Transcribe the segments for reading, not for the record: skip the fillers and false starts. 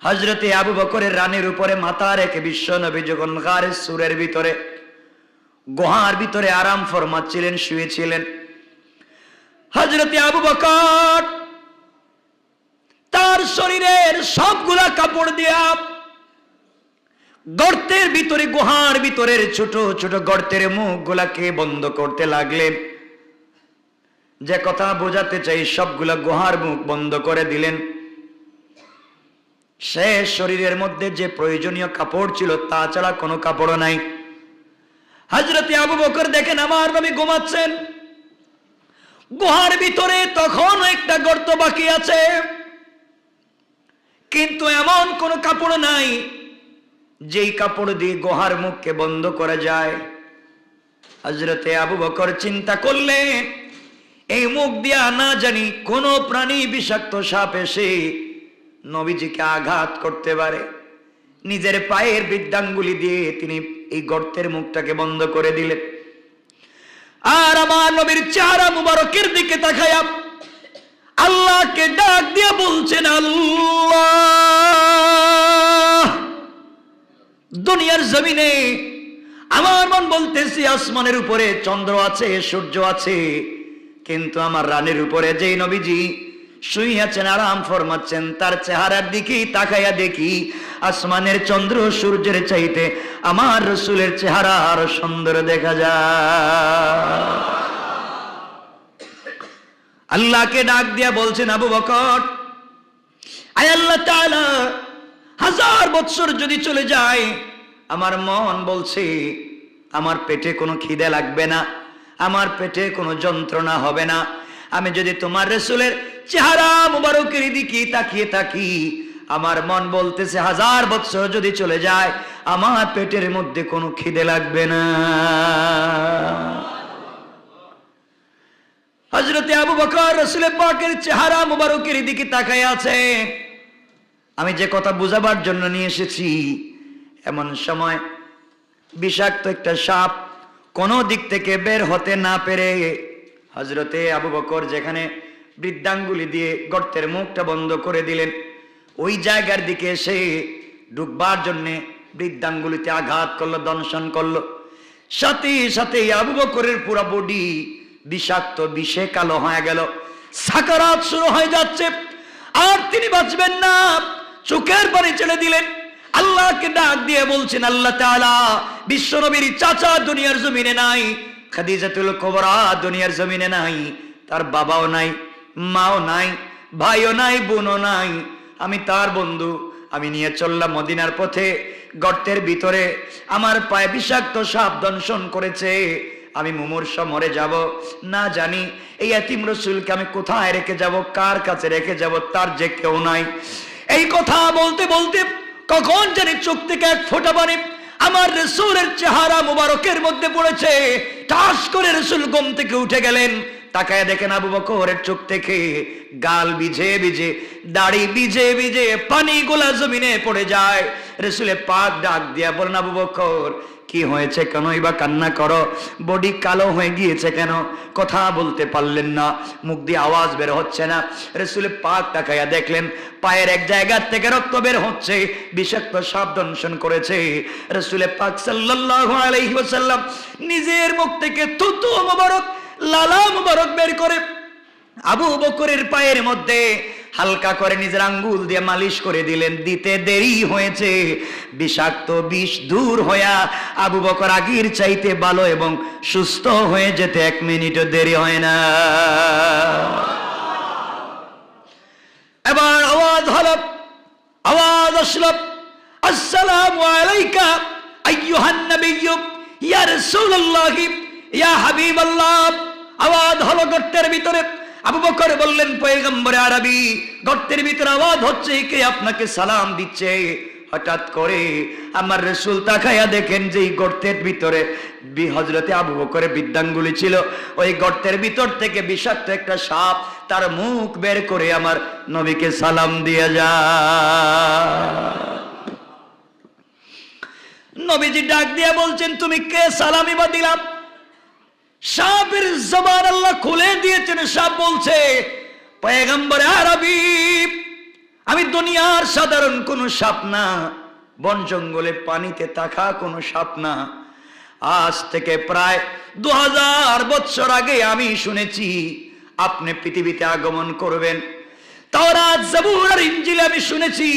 হযরতে আবু বকরের রানের উপরে মাথা রেখে বিশ্ব নবী যখন গারে সুরের ভিতরে গুহার ভিতরে আরাম ফরমাচ্ছিলেন, শুয়েছিলেন, হযরতে আবু বকর তার শরীরের সবগুলা কাপড় দিয়া গর্তের ভিতরে, গুহার ভিতরের ছোট ছোট গর্তের মুখগুলাকে বন্ধ করতে লাগলেন। যে কথা বোঝাতে চাই, সবগুলা গুহার মুখ বন্ধ করে দিলেন। শেষ শরীরের মধ্যে যে প্রয়োজনীয় কাপড় ছিল তা ছাড়া কোনো কাপড় নাই। হযরতে আবু বকর দেখেন আমার নবী ঘুমাচ্ছেন, গুহার ভিতরে তখন একটা গর্ত বাকি আছে, কিন্তু এমন কোন কাপড় নাই যেই কাপড় দিয়ে গুহার মুখকে বন্ধ করা যায়। হযরতে আবু বকর চিন্তা করলেন, এই মুখ দিয়া না জানি কোন প্রাণী বিষাক্ত সাপ এসে নবীজিকে আঘাত করতে পারে। নিজের পায়ের বৃদ্ধাঙ্গুলি দিয়ে তিনি এই গর্তের মুখটাকে বন্ধ করে দিলেন। আর আমার নবীর চেহারা মুবারকের দিকে তাকায়া আল্লাহকে ডাক দিয়ে বলছেন, আল্লাহ, দুনিয়ার জমিনে আমার মন বলতেছি আসমানের উপরে চন্দ্র আছে, সূর্য আছে, কিন্তু আমার রানের উপরে যেই নবীজি শুয়ে আছেন, আরাম ফরমাচ্ছেন, তার চেহারার দিকে তাকাইয়া দেখি আসমানের চন্দ্র সূর্যের চাইতে আমার রাসূলের চেহারা আরো সুন্দর দেখা যায়। আল্লাহকে ডাক দিয়া বলছেন, আবু বকর, আয় আল্লাহ তাআলা, 1000 বছর যদি চলে যায়, আমার মন বলছে আমার পেটে কোনো খিদে লাগবে না, আমার পেটে কোনো যন্ত্রণা হবে না। আমি যদি তোমার রাসূলের চেহারা মুবারকের দিকে তাকিয়ে থাকি, আমার মন বলতেছে 1000 বছর যদি চলে যায় আমার পেটের মধ্যে কোনো খিদে লাগবে না। হযরতে আবু বকর রাসূল পাকের চেহারা মুবারকের দিকে তাকায় আছে। আমি যে কথা বুঝাবার জন্য নিয়ে এসেছি, এমন সময় বিষাক্ত একটা সাপ কোন দিক থেকে বের হতে না পেরে হযরতে আবু বকর যেখানে বৃদ্ধাঙ্গুলি দিয়ে গর্তের মুখটা বন্ধ করে দিলেন, ওই জায়গার দিকে এসে ঢুকবার জন্য বৃদ্ধাঙ্গুলিতে আঘাত করলো, দংশন করলো। সাথে সাথে আবু বকরের পুরো বডি বিষাক্ত বিষে কালো হয়ে গেল, সাকারাত শুরু হয়ে যাচ্ছে, আর তিনি বাঁচবেন না। চোখের পানি ছেড়ে দিলেন, আল্লাহকে ডাক দিয়ে বলছেন, আল্লাহ তাআলা, বিশ্বনবীর চাচা দুনিয়ার জমিনে নাই, খাদিজাতুল কুবরা দুনিয়ার জমিনে নাই, তার বাবাও নাই, মাও নাই, ভাইও নাই, বোনও নাই, আমি তার বন্ধু। আমি নিয়ে চললাম মদিনার পথে, গর্তের ভিতরে আমার পায়ে বিষাক্ত সাপ দংশন করেছে, আমি মুমূর্ষ মরে যাব, না জানি এই এতিম রাসূলকে আমি কোথায় রেখে যাব, কার কাছে রেখে যাব, তার যে কেউ নাই। এই কথা বলতে বলতে কখন জানি চোখ থেকে এক ফোঁটা পানি আমার রাসূলের চেহারা মুবারকের মধ্যে পড়েছে। ঠাস করে রাসূল ঘুম থেকে উঠে গেলেন, তাকায় দেখেন আবু বকরের চোখ থেকে গাল ভিজে ভিজে, দাড়ি ভিজে ভিজে পানিগুলা জমিনে পড়ে যায়। রাসূলে পাক ডাক দিয়া বলেন, আবু বকর, কি হয়েছে, কেনই বা কান্না করো, বডি কালো হয়ে গিয়েছে কেন? কথা বলতে পারলেন না, মুখ দিয়ে আওয়াজ বের হচ্ছে না। রাসূলে পাক তাকায়া দেখলেন পায়ের এক জায়গা থেকে রক্ত বের হচ্ছে, বিষাক্ত সাপ দংশন করেছে। রাসূলে পাক সাল্লাল্লাহু আলাইহি ওয়াসাল্লাম নিজের মুখ থেকে থুতু মোবারক, লালা মোবারক বের করে আবু বকরের পায়ের মধ্যে হালকা করে নিজের আঙ্গুল দিয়ে মালিশ করে দিলেন। দিতে দেরি হয়েছে, বিষাক্ত বিষ দূর হইয়া আবু বকর আগের চাইতে ভালো এবং সুস্থ হয়ে যেতে 1 মিনিটও দেরি হয় না। এবার আওয়াজ হলো, আওয়াজ আসলো, আসসালামু আলাইকা আইয়ুহান নবিয়্যু ইয়া রাসূলুল্লাহ ইয়া হাবিবাল্লাহ। আওয়াজ হলো গর্তের ভিতরে। আবু বকর বললেন, পয়গম্বরে আরবি, গর্তের ভিতরে আওয়াজ হচ্ছে, কে আপনাকে সালাম দিচ্ছে? হঠাৎ করে আমার রাসূল তাকায়া দেখেন যে এই গর্তের ভিতরে হযরতে আবু বকরের বৃদ্ধাঙ্গুলি ছিল, ওই গর্তের ভিতর থেকে বিষাক্ত একটা সাপ তার মুখ বের করে আমার নবীকে সালাম দিয়ে যায়। নবীজি ডাক দিয়া বলছেন, তুমি কে, সালামি বা দিলাম? সাপের জবান আল্লাহ খুলে দিয়েছেন। সাপ বলছে, পয়গম্বর আরবি, আমি দুনিয়ার সাধারণ কোনো সাপ না, বন জঙ্গলে পানিতে থাকা কোনো সাপ না। আজ থেকে প্রায় 2000 বছর আগে আমি শুনেছি আপনি পৃথিবীতে আগমন করবেন। তাওরাত, জাবুর আর ইনজিলে আমি শুনেছি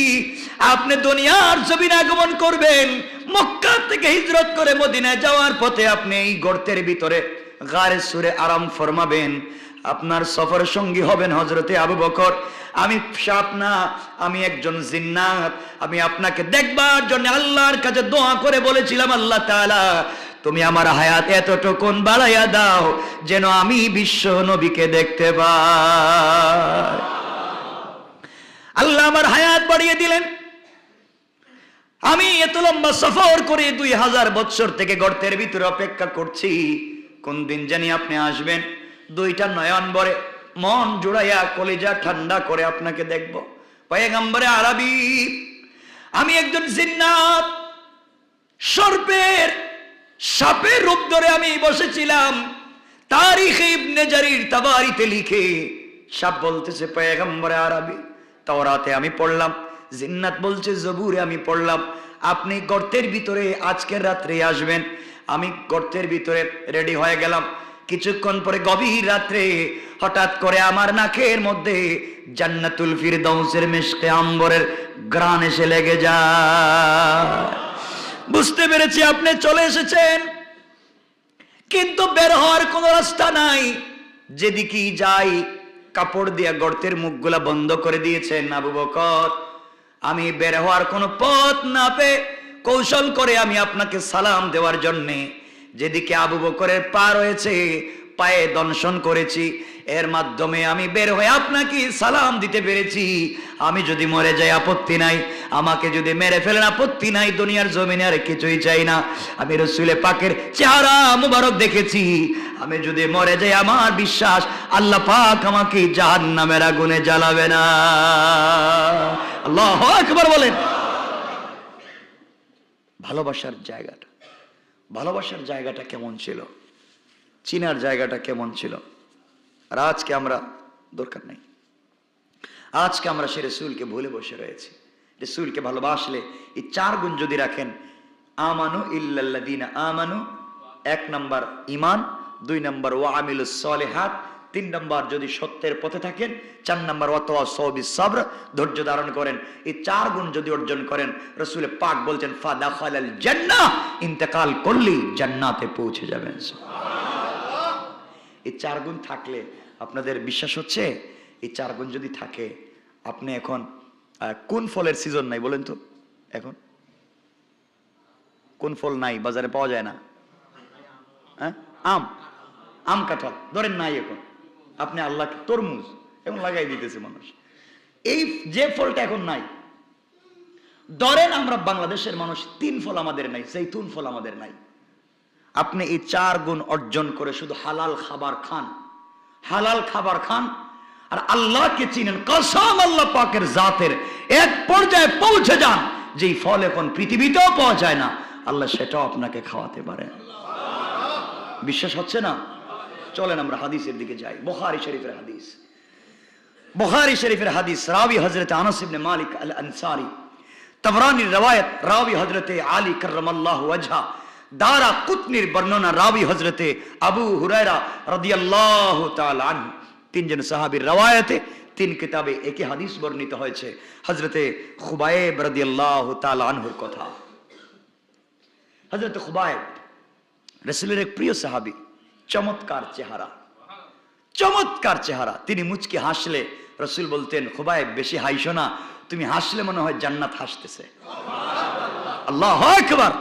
আপনি দুনিয়ার জমিনে আগমন করবেন। মক্কা থেকে হিজরত করে মদিনায় যাওয়ার পথে আপনি এই গর্তের ভিতরে গারে সুরে আরাম ফরমাবেন। আপনার সফর সঙ্গী হবেন হযরতে আবু বকর। আমি সাপ না, আমি একজন জিন্নাত। আমি আপনাকে দেখবার জন্য আল্লাহর কাছে দোয়া করে বলেছিলাম, আল্লাহ তাআলা তুমি আমার হায়াত এতটুকুন বাড়াইয়া দাও যেন আমি বিশ্ব নবীকে দেখতে পাই। আল্লাহ আমার হায়াত বাড়িয়ে দিলেন। আমি এত লম্বা সফর করে 2000 বছর থেকে গর্তের ভিতরে অপেক্ষা করছি কোন দিন জানি আপনি আসবেন। দুইটা নয়ন ভরে মন জুড়াইয়া কলিজা ঠান্ডা করে আপনাকে দেখব। পয়গম্বরে আরবি, আমি একজন জিন্নাত, সর্পের সাপের রূপ ধরে আমি বসেছিলাম। তারিখে ইবনে জারির তাবারিতে লিখে সাপ বলতেছে পয়গম্বরে আরবি, তাওরাতে আমি পড়লাম, জিন্নাত বলছে জবুরে আমি পড়লাম আপনি গর্তের ভিতরে আজকের রাত্রে আসবেন। আমি গর্তের ভিতরে রেডি হয়ে গেলাম। কিছুক্ষণ পরে গভীর রাত্রে হঠাৎ করে আমার নাকের মধ্যে জান্নাতুল ফিরদাউসের মিশকে আম্বরের ঘ্রাণ এসে লেগে যায়। বুঝতে পেরেছি আপনি চলে এসেছেন, কিন্তু বের হওয়ার কোনো রাস্তা নাই। যেদিকেই যাই কাপড় দিয়া গর্তের মুখগুলা বন্ধ করে দিয়েছেন আবু বকর। আমি বের হওয়ার কোনো পথ না পেয়ে কৌশল করে আমি আপনাকে সালাম দেওয়ার জন্যে যেদিকে আবু বকরের পা রয়েছে পায়ে দংশন করেছি। এর মাধ্যমে আমি বের হয়ে আপনাকে সালাম দিতে পেরেছি। আমি যদি মরে যাই আপত্তি নাই, আমাকে যদি মেরে ফেলেন আপত্তি নাই, দুনিয়ার জমিনে আর কিছুই চাই না। আমি রাসূল পাকের চেহারা মুবারক দেখেছি। আমি যদি মরে যাই আমার বিশ্বাস আল্লাহ পাক আমাকে জাহান্নামের আগুনে জ্বালাবে না। আল্লাহু আকবার বলেন। ভালোবাসার জায়গাটা, ভালোবাসার জায়গাটা কেমন ছিল, চিনার জায়গাটা কেমন ছিল। আর আজকে আমরা দরকার নাই, আজকে আমরা সে রাসূলকে ভুলে বসে রয়েছি। রাসূলকে ভালোবাসলে এই 4 গুণ যদি রাখেন, আমানু ইল্লাল্লাযিনা আমানু, 1 নাম্বার ঈমান, 2 নাম্বার ওয়া আমিলুস সলিহাত, 3 নাম্বার যদি সত্যের পথে থাকেন, 4 নাম্বার ওয়াতাওয়াসাউ বিস সাবর, ধৈর্য ধারণ করেন। এই 4 গুণ যদি অর্জন করেন, রাসূল পাক বলছেন ফাদাখালাল জান্নাহ, ইন্তেকাল করলেই জান্নাতে পৌঁছে যাবেন। এই 4 গুণ থাকলে আপনাদের বিশ্বাস হচ্ছে? এই 4 গুণ যদি থাকে, আপনি এখন কোন ফলের সিজন নাই বলেন তো? এখন কোন ফল নাই, বাজারে পাওয়া যায় না? হ্যাঁ, আম, আম কাঁঠাল ধরেন নাই এখন। আপনি আল্লাহকে তরমুজ এখন লাগাই দিতেছে মানুষ। এই যে ফলটা এখন নাই, ধরেন আমরা বাংলাদেশের মানুষ 3 ফল আমাদের নাই, জৈতুন ফল আমাদের নাই। আপনি এই 4 গুণ অর্জন করে শুধু হালাল খাবার খান, হালাল খাবার খান আর আল্লাহকে চিনেন, কসম আল্লাহ পাকের জাতের, এক পর্যায়ে পৌঁছে যান যেই ফল এখন পৃথিবীতেও পাওয়া যায় না, আল্লাহ সেটাও আপনাকে খাওয়াতে পারেন। বিশ্বাস হচ্ছে না? চলেন আমরা হাদিসের দিকে যাই। বুখারী শরীফের হাদিস, বুখারী শরীফের হাদিস, রাবি হযরত আনাস ইবনে মালিক আল আনসারী, তাবরানীর রওয়ায়াত রাবি হযরত আলী কাররামাল্লাহু ওয়াজহা, দারা কুতনির বর্ণনা রাবি হযরতে আবু হুরায়রা রাদিয়াল্লাহু তাআলা আনহু। 3 জন সাহাবীর রওয়ায়াতে 3 কিতাবে একই হাদিস বর্ণিত হয়েছে হযরতে খুবাইব রাদিয়াল্লাহু তাআলা আনহুর কথা। হযরতে খুবাইব রাসূলের এক প্রিয় সাহাবী, চমৎকার চেহারা, চমৎকার চেহারা। তিনি মুচকি হাসলে রাসূল বলতেন, খুবাইব বেশি হাসিও না, তুমি হাসলে মনে হয় জান্নাত হাসতেছে। আল্লাহু আকবার।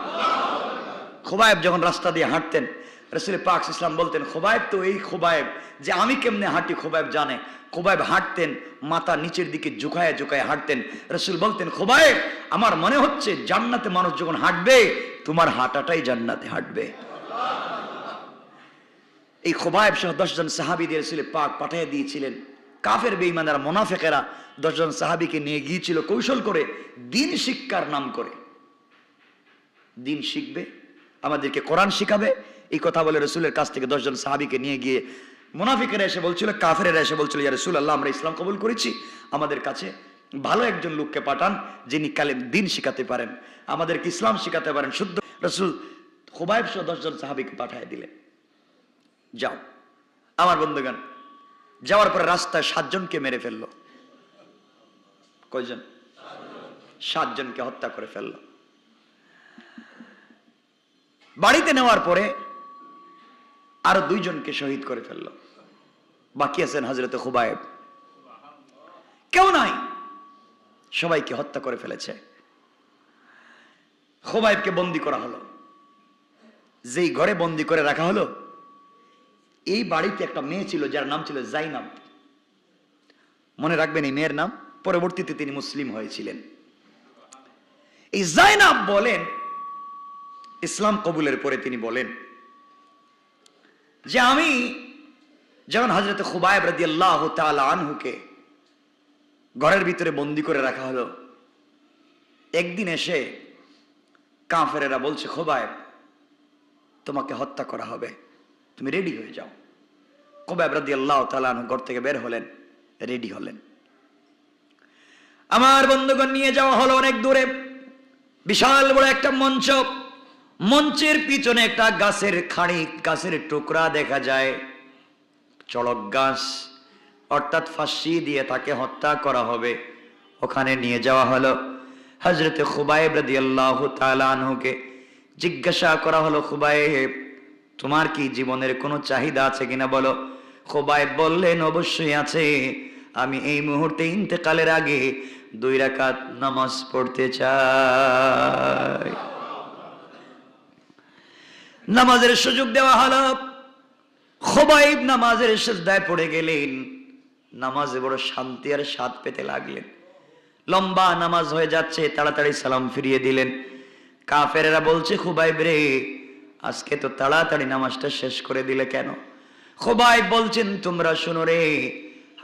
খুবাইব যখন রাস্তা দিয়ে হাঁটতেন, রাসূল পাক সাল্লাল্লাহু আলাইহি ওয়াসাল্লাম বলতেন, খুবাইব তো এই খুবাইব যে আমি কেমনে হাঁটি খুবাইব জানে। খুবাইব হাঁটতেন, মাথা নিচের দিকে ঝুঁকায় ঝুঁকায় হাঁটতেন। রাসূল বলতেন, খুবাইব আমার মনে হচ্ছে জান্নাতে মানুষ যখন হাঁটবে তোমার হাঁটাটাই জান্নাতে হাঁটবে। এই খুবাইব সহ 10 জন সাহাবীদের রাসূল পাক পাঠিয়ে দিয়েছিলেন। কাফের বেঈমানরা মুনাফিকেরা 10 জন সাহাবীকে নিয়ে গিয়েছিল কৌশল করে, দিন শিক্ষার নাম করে। দিন শিখবে, আমাদেরকে কোরআন শিখাবে, এই কথা বলে রাসূলের কাছ থেকে 10 জন সাহাবীকে নিয়ে গিয়ে মুনাফিকেরা এসে বলছিল, কাফেরেরা এসে বলছিল, ইয়া রাসূলুল্লাহ আমরা ইসলাম কবুল করেছি, আমাদের কাছে ভালো একজন লোককে পাঠান যিনি কালেম দিন শিখাতে পারেন, আমাদেরকে ইসলাম শিখাতে পারেন শুদ্ধ। রাসূল খুবাইব সহ 10 জন সাহাবীকে পাঠিয়ে দিলেন, যাও। আমার বন্ধুগণ, যাওয়ার পরে রাস্তায় 7 জনকে মেরে ফেললো। কয়জন? 7 জনকে হত্যা করে ফেললো। বাড়িতে নেওয়ার পরে আরো 2 জনকে শহীদ করে ফেললো। বাকি আছেন হযরত খুবাইব। কেউ নাই, সবাইকে হত্যা করে ফেলেছে। খুবাইবকে বন্দী করা হলো। যেই ঘরে বন্দী করে রাখা হলো, এই বাড়িতে একটা মেয়ে ছিল যার নাম ছিল জাইনাব। মনে রাখবেন এই মেয়ের নাম, পরবর্তীতে তিনি মুসলিম হয়েছিলেন। এই জাইনাব বলেন, ইসলাম কবুলের পরে তিনি বলেন যে আমি যখন হযরত খুবাইব রাদিয়াল্লাহু তাআলা আনহুকে ঘরের ভিতরে বন্দী করে রাখা হলো, একদিন এসে কাফেরেরা বলছে, খুবাইব তোমাকে হত্যা করা হবে, তুমি রেডি হয়ে যাও। খুবাইব রাদিয়াল্লাহু তাআলা আনহু ঘর থেকে বের হলেন, রেডি হলেন। আমার বন্ধুগণ, নিয়ে যাওয়া হলো অনেক দূরে, বিশাল বড় একটা মঞ্চ। মঞ্চের পিছনে একটা গাছের খাড়ি, গাছের টুকরা দেখা যায়, চড়ক গাছ, অর্থাৎ ফাঁসি দিয়ে তাকে হত্যা করা হবে। ওখানে নিয়ে যাওয়া হলো। হযরত খুবাইব রাদিয়াল্লাহু তাআলা আনহুকে জিজ্ঞাসা করা হলো, খুবাইব তোমার কি জীবনের কোনো চাহিদা আছে কিনা বলো। খুবাইব বললেন, অবশ্যই আছে, আমি এই মুহূর্তে ইন্তেকালের আগে 2 রাকাত নামাজ পড়তে চাই। নামাজের সুযোগ দেওয়া হলো। খুবাইব নামাজের সিজদায় পড়ে গেলেন। নামাজে বড় শান্তি আর স্বাদ পেতে লাগলেন। লম্বা নামাজ হয়ে যাচ্ছে, তাড়াতাড়ি সালাম ফিরিয়ে দিলেন। কাফেরেরা বলছে, খুবাইব রে, আজকে তো তাড়াতাড়ি নামাজটা শেষ করে দিলে কেন? খুবাইব বলছেন, তোমরা শোনো রে,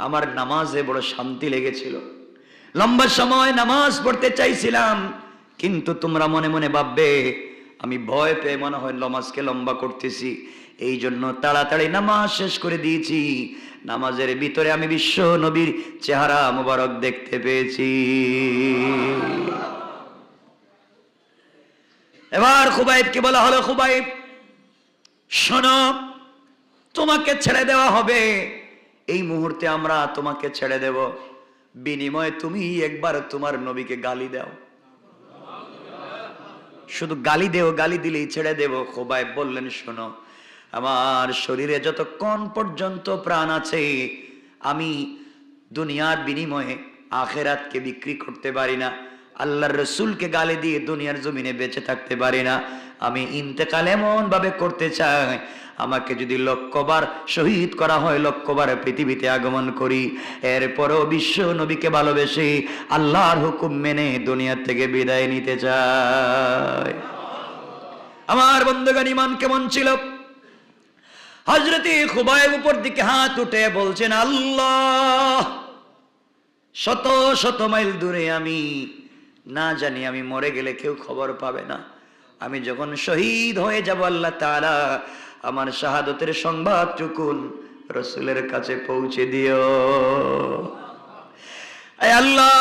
আমার নামাজে বড় শান্তি লেগেছিল, লম্বা সময় নামাজ পড়তে চাইছিলাম, কিন্তু তোমরা মনে মনে ভাববে আমি ভয় পেয়ে মনে হয় নামাজকে লম্বা করতেছি, এই জন্য তাড়াতাড়ি নামাজ শেষ করে দিয়েছি। নামাজের ভিতরে আমি বিশ্ব নবীর চেহারা মোবারক দেখতে পেয়েছি। এবার খুবাইবকে বলা হলো, খুবাইব শোনো, তোমাকে ছেড়ে দেওয়া হবে, এই মুহূর্তে আমরা তোমাকে ছেড়ে দেব, বিনিময়ে তুমি একবার তোমার নবীকে গালি দাও। শুধু গালি দেও, গালি দিলেই ছেড়ে দেব। খুবাইব বললেন, শোনো, আমার শরীরে যতক্ষণ পর্যন্ত প্রাণ আছে আমি দুনিয়ার বিনিময়ে আখেরাতকে বিক্রি করতে পারি না। আল্লাহর রাসূলকে গালি দিয়ে দুনিয়ার জমিনে বেঁচে থাকতে পারি না। আমি ইন্তেকাল এমন ভাবে করতে চাই, আমাকে যদি 1,00,000 বার শহীদ করা হয়, 1,00,000 বার পৃথিবীতে আগমন করি, এরপরও বিশ্ব নবীকে ভালোবেসে আল্লাহর হুকুম মেনে দুনিয়া থেকে বিদায় নিতে চাই। আমার বন্ধুগণ, ঈমান কেমন ছিল? হযরতে খুবাইব উপর দিকে হাত উঠে বলছেন, আল্লাহ, শত শত মাইল দূরে আমি, না জানি আমি মরে গেলে কেউ খবর পাবে না, আমি যখন শহীদ হয়ে যাব আল্লাহ তাআলা আমার শাহাদতের সংবাদটুকু রাসূলের কাছে পৌঁছে দিও। আয় আল্লাহ,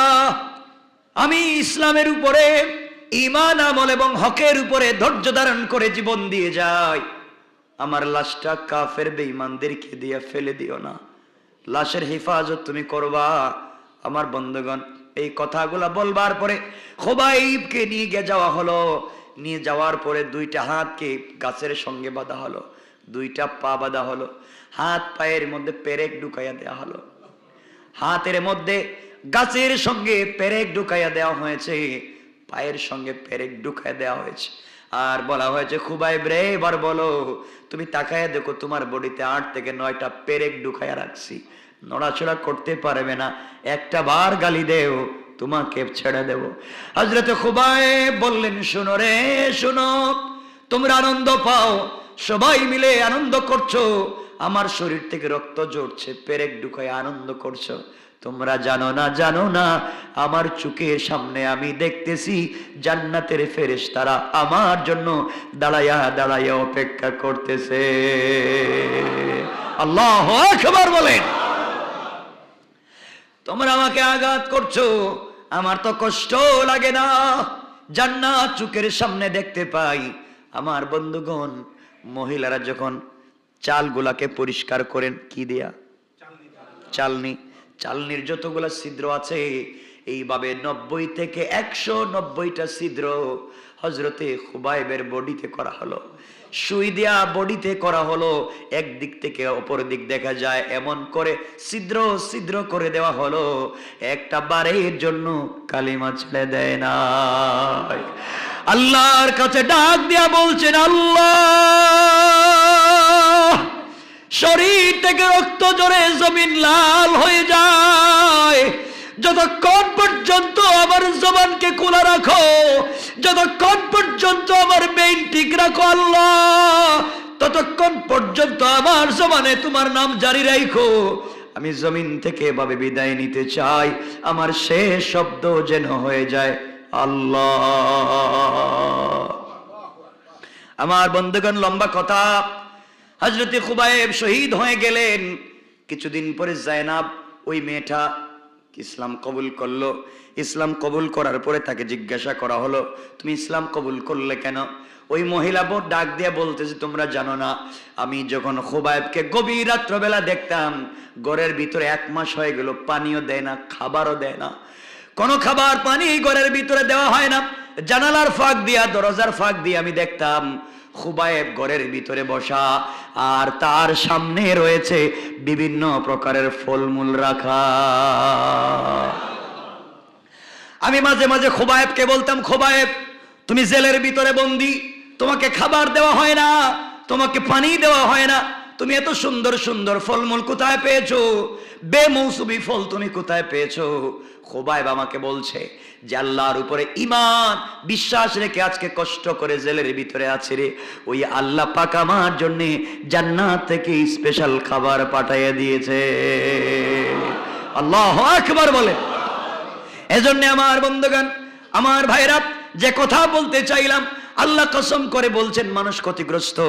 আমি ইসলামের উপরে ঈমান আমল এবং হকের উপরে ধৈর্য ধারণ করে জীবন দিয়ে যাই, আমার লাশটা কাফের বেঈমানদেরকে দিয়ে ফেলে দিও না, লাশের হেফাজত তুমি করবা। আমার বন্ধুগণ, এই কথাগুলা বলবার পরে খুবাইবকে নিয়ে যাওয়া হলো। নিয়ে যাওয়ার পরে 2টা হাতকে গাছের সঙ্গে বাঁধা হলো, 2টা পা বাঁধা হলো, হাত পায়ের মধ্যে পেরেক ঢুকাইয়া দেওয়া হলো। হাতের মধ্যে গাছের সঙ্গে পেরেক ঢুকাইয়া দেওয়া হয়েছে, পায়ের সঙ্গে পেরেক ঢুকাইয়া দেওয়া হয়েছে। আর বলা হয়েছে, খুবাইব রে, এবার বলো, তুমি তাকায়া দেখো, তোমার বডিতে 8 থেকে 9টা পেরেক ঢুকাইয়া রাখছি, নড়াচড়া করতে পারবে না, একটা বার গালি দেও, তোমাকে ছেড়ে দেব। হযরত খুবাইব বললেন, শোনো রে, শোনো, তোমরা আনন্দ পাও, সবাই মিলে আনন্দ করছো, আমার শরীর থেকে রক্ত ঝরছে, পেরেক ঢুকায় আনন্দ করছো, তোমরা জানো না, জানো না, আমার চোখের সামনে আমি দেখতেছি জান্নাতের ফেরেশতারা আমার জন্য দাঁড়াইয়া দাঁড়াইয়া অপেক্ষা করতেছে। আল্লাহু আকবার বলেন। তোমরা আমাকে আঘাত করছো, আমার তো কষ্ট লাগে না, জান্নাত চোখের সামনে দেখতে পাই। আমার বন্ধুগণ, মহিলারা যখন চালগুলাকে পরিষ্কার করেন কি দিয়া? চালনি। চালনির যতগুলা ছিদ্র আছে, এইভাবে 90 থেকে 190টা ছিদ্র হযরতে খুবাইবের বডিতে করা হলো, সুই দিয়া বডিতে করা হলো। একদিক থেকে অপর দিক দেখা যায়, এমন করে ছিদ্র ছিদ্র করে দেওয়া হলো, একটা বারের জন্য কালিমা ছেড়ে দেয় না। আল্লাহর কাছে ডাক দিয়া বলছেন, আল্লাহ, শরীর থেকে রক্ত ঝরে জমিন লাল হয়ে যায়, যতক্ষণ পর্যন্ত আমার জবানকে খোলা রাখো, যতক্ষণ পর্যন্ত আমার মেইন ঠিক রাখো আল্লাহ, ততক্ষণ পর্যন্ত আমার জবানে তোমার নাম জারি রাখো। আমি জমিন থেকে এভাবে বিদায় নিতে চাই, আমার শেষ শব্দ যেন হয়ে যায় আল্লাহ। আমার বন্ধুগণ, লম্বা কথা, হযরতে খুবাইব শহীদ হয়ে গেলেন। কিছুদিন পরে জায়নাব, ওই মেয়েটা ইসলাম কবুল করলো। ইসলাম কবুল করার পরে তাকে জিজ্ঞাসা করা হলো, তুমি ইসলাম কবুল করলে কেন? ওই মহিলা বোধ ডাক দিয়ে বলতেছে, তোমরা জানো না, আমি যখন খুবাইবকে গভীর রাত্রবেলা দেখতাম, ঘরের ভিতরে 1 মাস হয়ে গেল, পানিও দেয় না, খাবারও দেয় না, কোনো খাবার পানি ঘরের ভিতরে দেওয়া হয় না। জানালার ফাঁক দিয়া, দরজার ফাঁক দিয়ে আমি দেখতাম খুবাইব ঘরের ভিতরে বসা, আর তার সামনে রয়েছে বিভিন্ন প্রকারের ফলমূল রাখা। আমি মাঝে মাঝে খুবাইবকে বলতাম, খুবাইব, তুমি জেলের ভিতরে বন্দী, তোমাকে খাবার দেওয়া হয় না, তোমাকে পানি দেওয়া হয় না, তুমি এত সুন্দর সুন্দর ফলমূল কোথায় পেয়েছো? বেমৌসুমি ফল তুমি কোথায় পেয়েছো? খুবাইব আমাকে বলছে যে আল্লাহর উপরে ঈমান বিশ্বাস রেখে আজকে কষ্ট করে জেলের ভিতরে আছে রে, ওই আল্লাহ পাক আমার জন্য জান্নাত থেকে স্পেশাল খাবার পাঠাইয়া দিয়েছে। আল্লাহু আকবার বলে। এজন্য আমার বন্ধুগণ, আমার ভাইরা, যে কথা বলতে চাইলাম, আল্লাহ কসম করে বলছেন মানুষ ক্ষতিগ্রস্ত।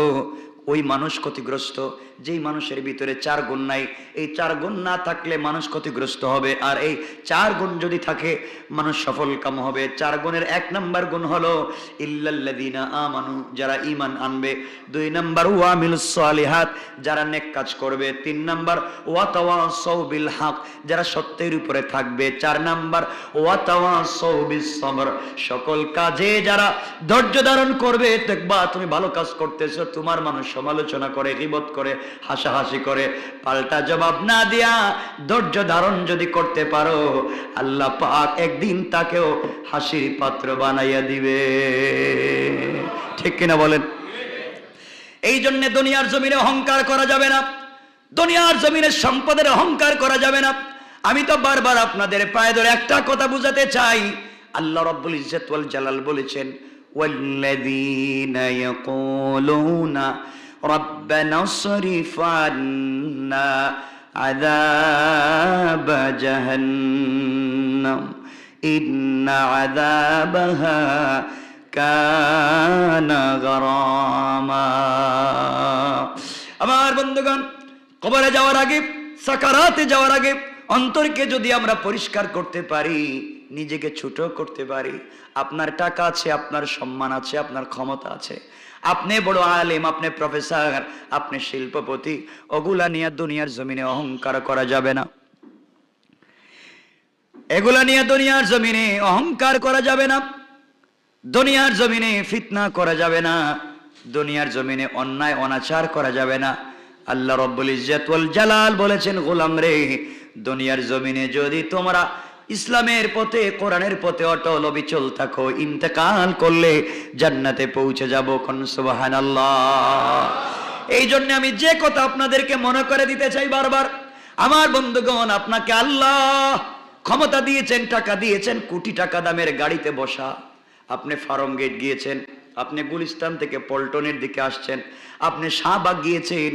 ওই মানুষ ক্ষতিগ্রস্ত যেই মানুষের ভিতরে 4 গুণ নাই। এই 4 গুণ না থাকলে মানুষ ক্ষতিগ্রস্ত হবে, আর এই 4 গুণ যদি থাকে মানুষ সফল কাম হবে। 4 গুণের 1 নাম্বার গুণ হলো ইল্লাল্লাযীনা আমানু, যারা ঈমান আনবে। 2 নাম্বার ওয়া আমিলুস সালিহাত, যারা নেক কাজ করবে। 3 নাম্বার ওয়া তাওয়াসাউ বিল হক, যারা সত্যের উপরে থাকবে। 4 নাম্বার ওয়া তাওয়াসাউ বিস সবর, সকল কাজে যারা ধৈর্য ধারণ করবে। দেখবা তুমি ভালো কাজ করতেছো, তোমার মানুষ সমালোচনা করে, গীবত করে, হাসাহাসি করে, পাল্টা জবাব না দিয়া ধৈর্য ধারণ যদি করতে পারো, আল্লাহ পাক একদিন তাকেও হাসির পাত্র বানাইয়া দিবে। ঠিক কিনা বলেন? এই জন্য দুনিয়ার জমিনে অহংকার করা যাবে না, দুনিয়ার জমিনে সম্পদের অহংকার করা যাবে না। আমি তো বারবার আপনাদের পায়ে ধরে একটা কথা বুঝাতে চাই, আল্লাহ রাব্বুল ইজ্জত ওয়াল জালাল বলেছেন, ওয়াল্লাযীনা ইয়াকুলুনা ربنا اصرف عنا عذاب جهنم إن عذابها كان غراما। আমার বন্ধুগণ, কবরে যাওয়ার আগে, সাকারাতে যাওয়ার আগে অন্তরকে যদি আমরা পরিষ্কার করতে পারি, নিজেকে ছোট করতে পারি, আপনার টাকা আছে, আপনার সম্মান আছে, আপনার ক্ষমতা আছে, আপনি বড় আলেম, আপনি প্রফেসর, আপনি শিল্পপতি, ওগুলা নিয়ে দুনিয়ার জমিনে অহংকার করা যাবে না। এগুলা নিয়ে দুনিয়ার জমিনে অহংকার করা যাবে না, দুনিয়ার জমিনে ফিতনা করা যাবে না, দুনিয়ার জমিনে অন্যায় অনাচার করা যাবে না। আল্লাহ রাব্বুল ইজ্জত ওয়াল জালাল বলেছেন, গোলাম রে, দুনিয়ার জমিনে যদি তোমরা ইসলামের পথে, কোরআনের পথে অটল অবিচল থাকো, ইন্তেকাল করলে জান্নাতে পৌঁছে যাব। কোন সুবহানাল্লাহ। এই জন্য আমি যে কথা আপনাদেরকে মনে করে দিতে চাই বারবার, আমার বন্ধুগণ, আপনাকে আল্লাহ ক্ষমতা দিয়েছেন, টাকা দিয়েছেন, কোটি টাকা দামের গাড়িতে বসা, আপনি ফার্ম গেট গিয়েছেন, আপনি গুলিস্তান থেকে পল্টনের দিকে আসছেন, আপনি শাহবাগ গিয়েছেন,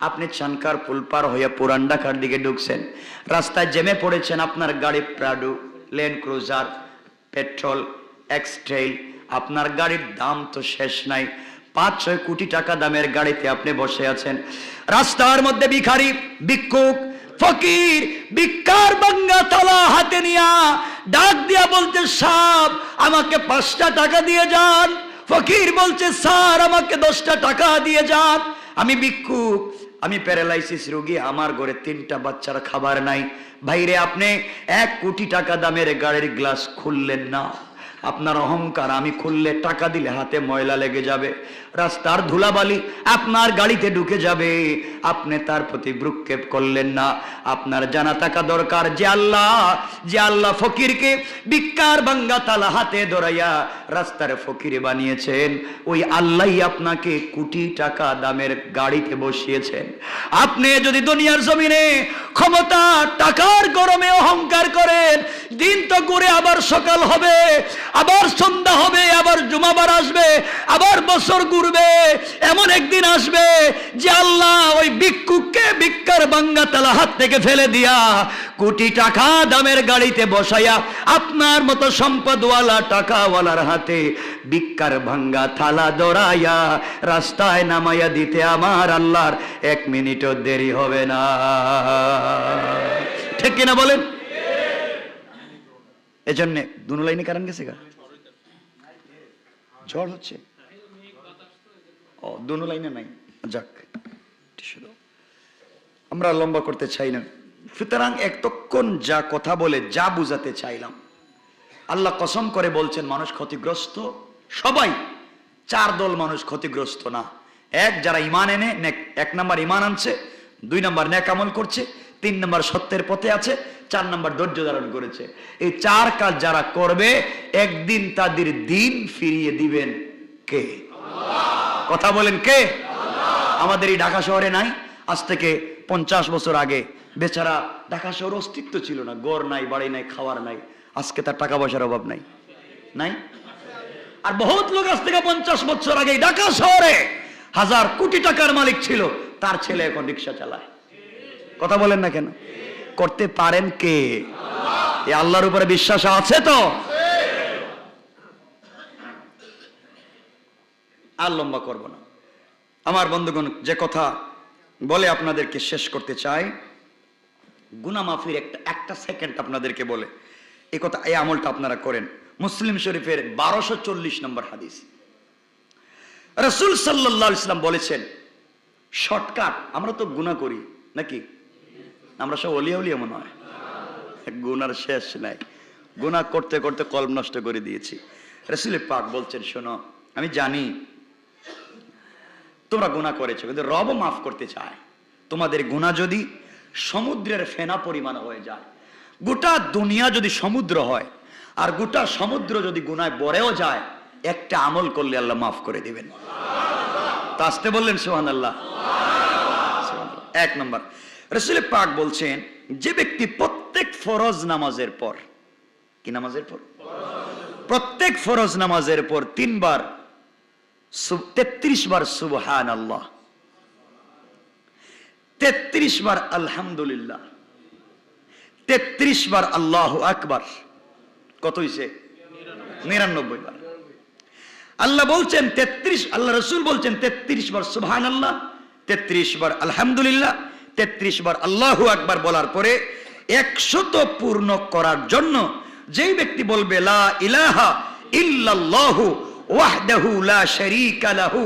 আপনি চানকার পুল পার হইয়া পুরান ঢাকার দিকে ঢুকছেন, রাস্তায় জেমে পড়েছেন, আপনার গাড়ি Prado, land cruiser, petrol, X-Trail, আপনার গাড়ির দাম তো শেষ নাই, 5-6 কোটি টাকা দামের গাড়িতে আপনি বসে আছেন। রাস্তার মধ্যে ভিখারি, ভিক্ষুক, ফকির ভিক্ষার ভাঙ্গা থালা হাতে নিয়া ডাক দিয়া বলতে, সাহেব আমাকে 5টা টাকা দিয়ে যান। ফকির বলছে, স্যার আমাকে 10টা টাকা দিয়ে যান। আমি ভিক্ষুক, আমি প্যারালাইসিস রোগী, আমার ঘরে 3টা বাচ্চার খাবার নাই। ভাইরে, আপনি 1 কোটি টাকা দামের গাড়ির গ্লাস খুললেন না। আপনার অহংকার, আমি খুললে টাকা দিলে হাতে ময়লা লেগে যাবে, রাস্তার ধুলাবালি আপনার গাড়িতে ঢুকে যাবে, আপনি তার প্রতি ভ্রুক্ষেপ করলেন না। আপনার জানা থাকা দরকার যে আল্লাহ ফকিরকে ভিক্ষার ভাঙ্গা তালা হাতে ধরাইয়া রাস্তার ফকিরে বানিয়েছেন, ওই আল্লাহই আপনাকে কোটি টাকা দামের গাড়িতে বসিয়েছেন। আপনি যদি দুনিয়ার জমিনে ক্ষমতা টাকার গরমে অহংকার করেন, দিন তো ঘুরে আবার সকাল হবে, আবার সন্ধ্যা হবে, আবার জুমাবার আসবে, আবার বছর ঘুরবে, এমন একদিন আসবে যে আল্লাহ ওই ভিক্ষুককে ভিক্ষার ভাঙ্গা তালা হাত থেকে ফেলে দিয়া কোটি টাকা দামের গাড়িতে বসাইয়া আপনার মতো সম্পদওয়ালা টাকাওয়ালার হাতে ভিক্ষার ভাঙ্গা থালা ধরাইয়া রাস্তায় নামাইয়া দিতে আমার আল্লাহর 1 মিনিটও দেরি হবে না। ঠিক কিনা বলেন? এজন্য দুনো লাইনে কারণ গেছে গা, ঝড় হচ্ছে, ও দুনো লাইনে নাই। যাক, আমরা লম্বা করতে চাই না। সুতরাং এতক্ষণ যা কথা বলে যা বুঝাতে চাইলাম, আল্লাহ কসম করে বলছেন মানুষ ক্ষতিগ্রস্ত সবাই। 4 দল মানুষ ক্ষতিগ্রস্ত না। 1, যারা ইমান এনে 1 নাম্বার ইমান আনছে, 2 নাম্বার নেক আমল করছে, 3 নাম্বার সত্যের পথে আছে, 4 নাম্বার ধৈর্য ধারণ করেছে। এই 4 কাজ যারা করবে, একদিন তাদের দিন ফিরিয়ে দিবেন কে? কথা বলেন কে? আমাদের এই ঢাকা শহরে নাই? আজ থেকে 50 বছর আগে বেচারা ঢাকা শহর অস্তিত্ব ছিল না, গড় নাই, বাড়ি নাই, খাওয়ার নাই। আজকে তার টাকা পয়সার অভাব নাই, নাই? আর বহুত লোক আজ থেকে 50 বছর আগে ঢাকা শহরে 1000 কোটি টাকার মালিক ছিল, তার ছেলে এখন রিক্সা চালায়। কথা বলেন না কেন? করতে পারেন কে? এই আল্লাহর উপরে বিশ্বাস আছে তো? আর লম্বা করব না আমার বন্ধুগণ, যে কথা বলে আপনাদেরকে শেষ করতে চাই, গুনাহ মাফির একটা সেকেন্ড আপনাদেরকে বলে এই কথা, এই আমলটা আপনারা করেন। মুসলিম শরীফের 1240 নম্বর হাদিস, রাসূল সাল্লাল্লাহু আলাইহি ওয়াসাল্লাম বলেছেন, শর্টকাট। আমরা তো গুনাহ করি নাকি? আমরা সব অলিয়া মনে হয়, গুনার শেষ নাই। গুনাহ করতে করতে কলব নষ্ট করে দিয়েছি। রাসূল পাক বলছেন, শোনো, আমি জানি তোমরা গুনাহ করেছো, কিন্তু রব মাফ করতে চায়। তোমাদের গুনাহ যদি সমুদ্রের ফেনা পরিমাণ হয়ে যায়, গোটা দুনিয়া যদি সমুদ্র হয়, আর গোটা সমুদ্র যদি গুনায় ভরেও যায়, একটা আমল করলে আল্লাহ মাফ করে দিবেন। তা আসতে বললেন সুবহানাল্লাহ। 1 নম্বর, রাসূল পাক বলছেন, যে ব্যক্তি প্রত্যেক ফরজ নামাজের পর, কি নামাজের পর? প্রত্যেক ফরজ নামাজের পর 3 বার 33 বার সুবহানাল্লাহ, 33 বার আলহামদুলিল্লাহ, 33 বার আল্লাহু আকবার, কত হইছে? 99 বার। আল্লাহ বলছেন 33, আল্লাহ রাসূল বলছেন 33 বার সুবহানাল্লাহ, 33 বার আলহামদুলিল্লাহ, 33 বার আল্লাহু আকবার বলার পরে 100 পূর্ণ করার জন্য যেই ব্যক্তি বলবে লা ইলাহা ইল্লাল্লাহু ওয়াহদাহু লা শারীকা লাহু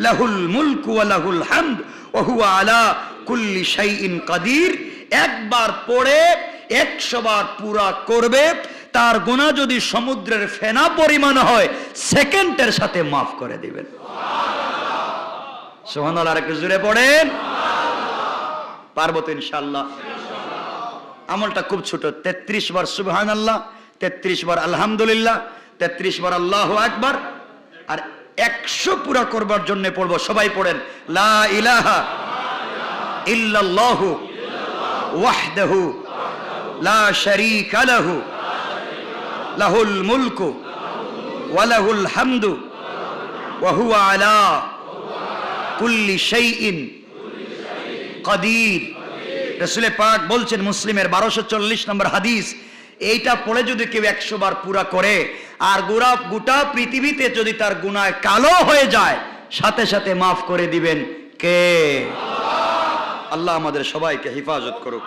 লাহুল মুলকু ওয়া লাহুল হামদ ওয়া হুয়া আলা কুল্লি শাইইন কাদির, একবার পড়ে 100 বার পুরা করবে, তার গুনাহ যদি সমুদ্রের ফেনা পরিমাণ হয়, সেকেন্ডের সাথে মাফ করে দিবেন। সুবহানাল্লাহ। আর একটু জোরে পড়েন। পারবো তো ইনশাআল্লাহ। আমলটা খুব ছোট, 33 বার সুবহানাল্লাহ, 33 বার আলহামদুলিল্লাহ, 33 বার আল্লাহু আকবার, আর 100 পুরা করবার জন্য পড়বো। সবাই পড়েন, লা ইলাহা ইল্লাল্লাহু ওয়াহদাহু লা শারীকা লাহু লাহুল মুলকু ওয়া লাহুল হামদু ওয়া হুয়া আলা কুল্লি শাইইন কাদির। রাসূল পাক বলছেন, মুসলিমের 1240 নম্বর হাদিস, এইটা পড়ে যদি কেউ 100 বার পুরা করে, আর গোটা পৃথিবীতে যদি তার গুনাহ কালো হয়ে যায়, সাথে সাথে মাফ করে দিবেন কে? আল্লাহ আমাদের সবাইকে হেফাজত করুক।